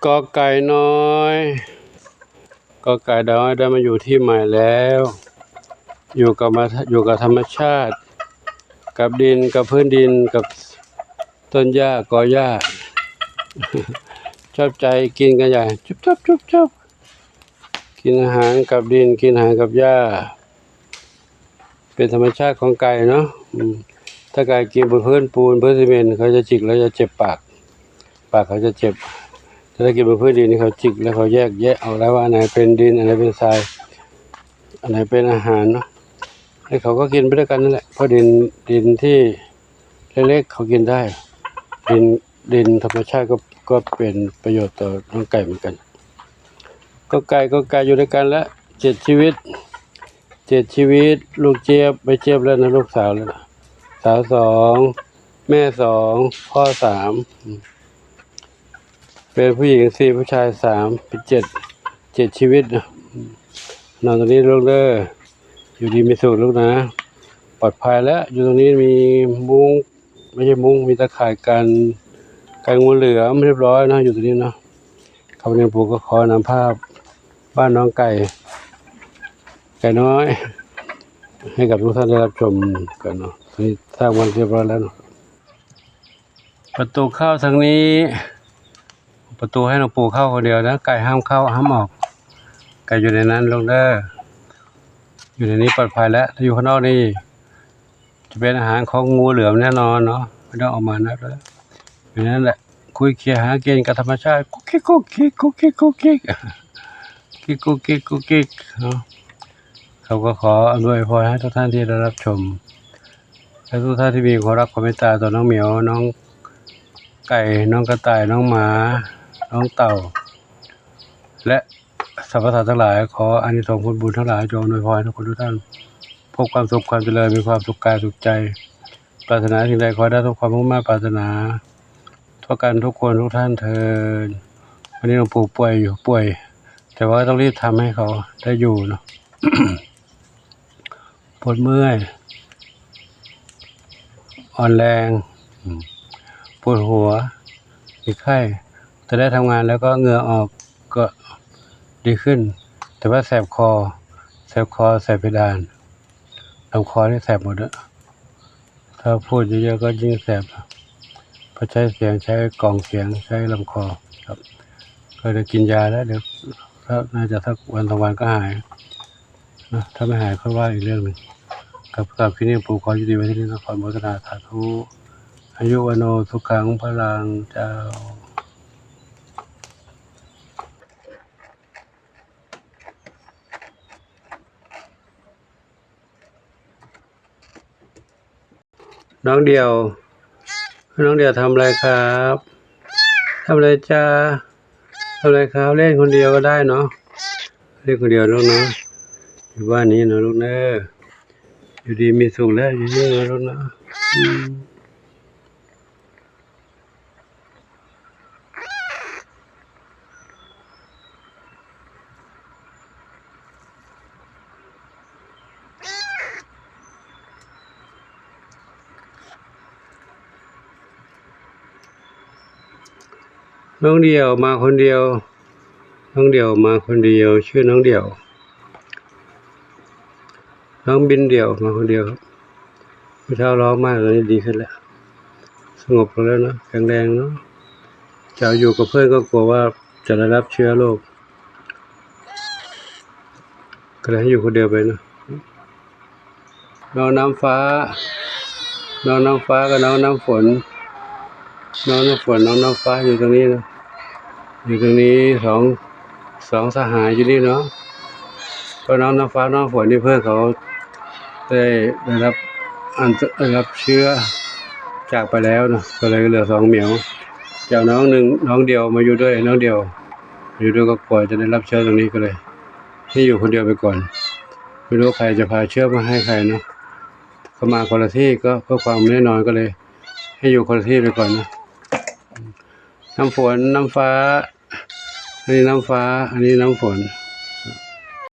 กอไก่น้อยกอไก่น้อยได้มาอยู่ที่ใหม่แล้วอยู่กับธรรมชาติกับดินกับพื้นดินกับต้นหญ้ากอหญ้าชอบใจกินกันใหญ่จุ๊บกินอาหารกับดินกินอาหารกับหญ้าเป็นธรรมชาติของไก่เนาะถ้าไก่กินบนพื้นปูนพื้นซีเมนต์เขาจะจิกแล้วจะเจ็บปากเขาจะเจ็บถ้ากินบนพื้นดินนี่เขาจิกแล้วเขาแยกแยะเอาแล้วว่าอันไหนเป็นดินอันไหนเป็นทรายอันไหนเป็นอาหารเนาะให้เขาก็กินไปด้วยกันนั่นแหละเพราะดินที่เล็กๆเขากินได้ดินธรรมชาติก็เป็นประโยชน์ต่อน้องไก่เหมือนกันก็ไก่อยู่ด้วยกันแล้ว7 ชีวิตลูกเจี๊ยบไม่เจี๊ยบแล้วนะลูกสาวแล้วนะสาว2แม่2พ่อ3เป็นผู้หญิง4ผู้ชาย3เป็น7ชีวิตนะนอนตรงนี้ลูกเด้ออยู่ดีมีสุขลูกนะปลอดภัยแล้วอยู่ตรงนี้มีมุ้งไม่ใช่มุ้งมีตะข่ายกันงูเหลือมเรียบร้อยนะอยู่ตรงนี้เนาะคำเรียนปู่ก็ขอนำภาพบ้านน้องไก่น้อยให้กับทุกท่านได้รับชมกันเนาะตอนนี้สร้างวันเรียบร้อยแล้วเนาะประตูเข้าทางนี้ประตูให้หลวงปู่เข้าคนเดียวนะไก่ห้ามเข้าห้ามออกไก่อยู่ในนั้นลงเด้ออยู่ในนี้ปลอดภัยแล้วถ้าอยู่ข้างนอกนี่จะเป็นอาหารของงูเหลือมแน่นอนเนาะไม่ต้องออกมานะแล้วอย่างนั้นแหละคุยเคลียร์หาเกณฑ์กับธรรมชาติกุ๊กกิ๊กเนาะเขาก็ขออำนวยพรให้ทุกท่านที่ได้รับชมและทุกท่านที่มีความรักความเมตตาต่อน้องเหมียวน้องไก่น้องกระต่ายน้องหมาน้องเต่าและสรรพสัตว์ทั้งหลายขออานิสงส์ผลบุญทั้งหลายจงอำนวยพรให้ทุกท่านพบความสุขความเจริญมีความสุขกายสุขใจปรารถนาสิ่งใดขอได้ทุกความมุ่งมั่นปรารถนาทั่วกันทุกคนทุกท่านเถิดวันนี้หลวงปู่ป่วยแต่ว่าต้องรีบทำให้เขาได้อยู่เนาะ ปวดเมื่อยอ่อนแรงปวดหัวมีไข้แต่ได้ทำงานแล้วก็เหงื่อออกก็ดีขึ้นแต่ว่าแสบคอแสบเพดานลำคอนี่แสบหมดแล้วถ้าพูดเยอะๆก็ยิ่งแสบเพราะใช้เสียงใช้กล่องเสียงใช้ลำคอครับก็เลยกินยาแล้วเดี๋ยวน่าจะสักวัน2 วันก็หายนะถ้าไม่หายก็ว่าอีกเรื่องหนึ่งกับที่นี่ปู่ขอยุติไว้ที่นี่นครโมทนาสาธุอายุวโนสุขังพลังเจ้าน้องเดียวทำอะไรครับทำอะไรจ้าทำอะไรครับเล่นคนเดียวก็ได้เนาะเล่นคนเดียวลูกเนาะอยู่บ้านนี้นะลูกเนอะอยู่ดีมีสุขแล้วอยู่นี่นะลูกนะน้องเดียวมาคนเดียวชื่อน้องเดียวน้องบินเดี่ยวมาคนเดียวครับเมื่อเช้าร้องมากตอนนี้ดีขึ้นแล้วสงบลงแล้วนะแข็งแรงเนาะจะอยู่กับเพื่อนก็กลัวว่าจะได้รับเชื้อโรคก็เลยให้อยู่คนเดียวไปนะน้องน้ำฟ้ากับน้องน้ำฝนน้องน้ำฟ้าอยู่ตรงนี้นะอยู่ตรงนี้สองสหายอยู่นี่เนาะก็น้องน้ำฟ้าน้องฝนนี่เพื่อนเขาได้รับเชื้อจากไปแล้วนะก็เลยเหลือ2 เหมียวจากน้องเดียวมาอยู่ด้วยน้องเดียวอยู่ด้วยก็กลัวจะได้รับเชื้อตรงนี้ก็เลยให้อยู่คนเดียวไปก่อนไม่รู้ใครจะพาเชื้อมาให้ใครเนาะเขามาคนละที่ก็เพื่อความแน่นอนก็เลยให้อยู่คนละที่ไปก่อนนะน้ำฝนน้ำฟ้าอันนี้น้ำฟ้าอันนี้น้ำฝน